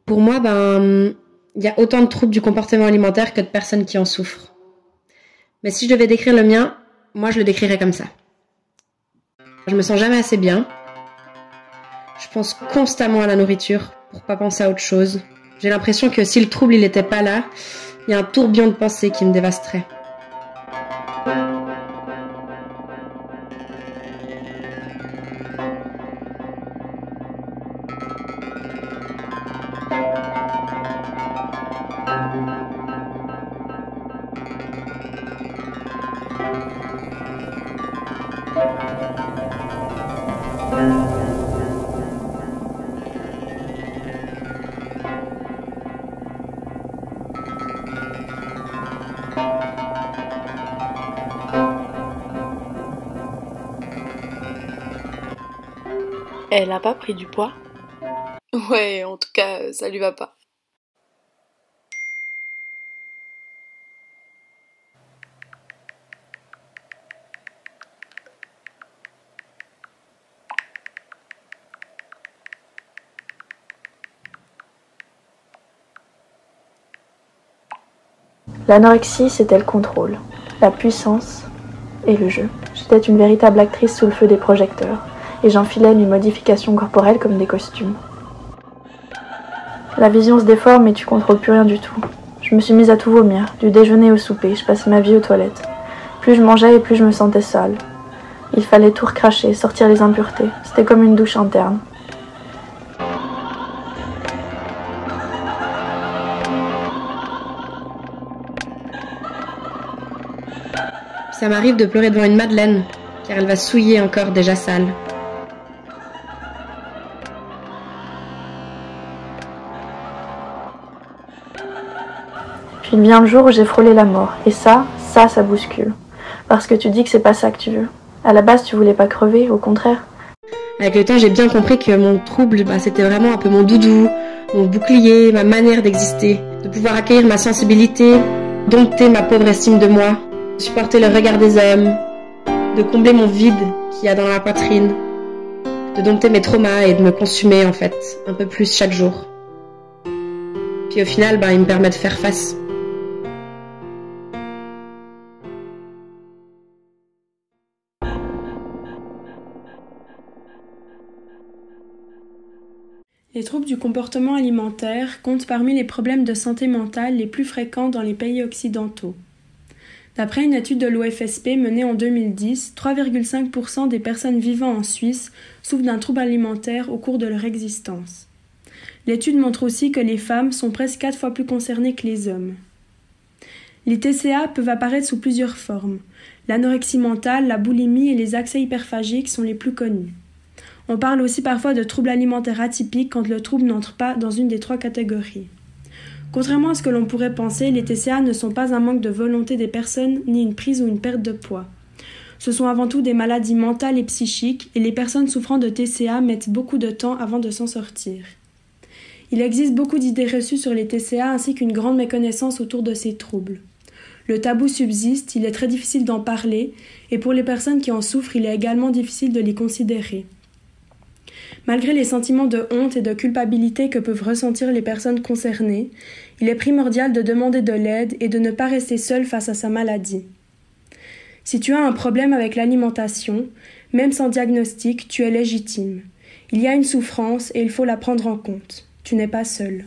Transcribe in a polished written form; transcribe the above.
Pour moi, il y a autant de troubles du comportement alimentaire que de personnes qui en souffrent. Mais si je devais décrire le mien, moi je le décrirais comme ça. Je me sens jamais assez bien. Je pense constamment à la nourriture pour pas penser à autre chose. J'ai l'impression que si le trouble il était pas là, il y a un tourbillon de pensées qui me dévasterait. Elle a pas pris du poids? Ouais, en tout cas, ça lui va pas. L'anorexie, c'était le contrôle, la puissance et le jeu. J'étais une véritable actrice sous le feu des projecteurs, et j'enfilais mes modifications corporelles comme des costumes. La vision se déforme et tu contrôles plus rien du tout. Je me suis mise à tout vomir, du déjeuner au souper, je passais ma vie aux toilettes. Plus je mangeais et plus je me sentais sale. Il fallait tout recracher, sortir les impuretés. C'était comme une douche interne. Ça m'arrive de pleurer devant une madeleine, car elle va souiller encore déjà sale. Puis vient le jour où j'ai frôlé la mort. Et ça bouscule. Parce que tu dis que c'est pas ça que tu veux. À la base, tu voulais pas crever, au contraire. Avec le temps, j'ai bien compris que mon trouble, c'était vraiment un peu mon doudou, mon bouclier, ma manière d'exister, de pouvoir accueillir ma sensibilité, dompter ma pauvre estime de moi, supporter le regard des hommes, de combler mon vide qu'il y a dans la poitrine, de dompter mes traumas et de me consumer en fait, un peu plus chaque jour. Puis au final, il me permet de faire face. Les troubles du comportement alimentaire comptent parmi les problèmes de santé mentale les plus fréquents dans les pays occidentaux. D'après une étude de l'OFSP menée en 2010, 3,5% des personnes vivant en Suisse souffrent d'un trouble alimentaire au cours de leur existence. L'étude montre aussi que les femmes sont presque 4 fois plus concernées que les hommes. Les TCA peuvent apparaître sous plusieurs formes. L'anorexie mentale, la boulimie et les accès hyperphagiques sont les plus connus. On parle aussi parfois de troubles alimentaires atypiques quand le trouble n'entre pas dans une des 3 catégories. Contrairement à ce que l'on pourrait penser, les TCA ne sont pas un manque de volonté des personnes ni une prise ou une perte de poids. Ce sont avant tout des maladies mentales et psychiques et les personnes souffrant de TCA mettent beaucoup de temps avant de s'en sortir. Il existe beaucoup d'idées reçues sur les TCA ainsi qu'une grande méconnaissance autour de ces troubles. Le tabou subsiste, il est très difficile d'en parler et pour les personnes qui en souffrent, il est également difficile de les considérer. Malgré les sentiments de honte et de culpabilité que peuvent ressentir les personnes concernées, il est primordial de demander de l'aide et de ne pas rester seul face à sa maladie. Si tu as un problème avec l'alimentation, même sans diagnostic, tu es légitime. Il y a une souffrance et il faut la prendre en compte. Tu n'es pas seul.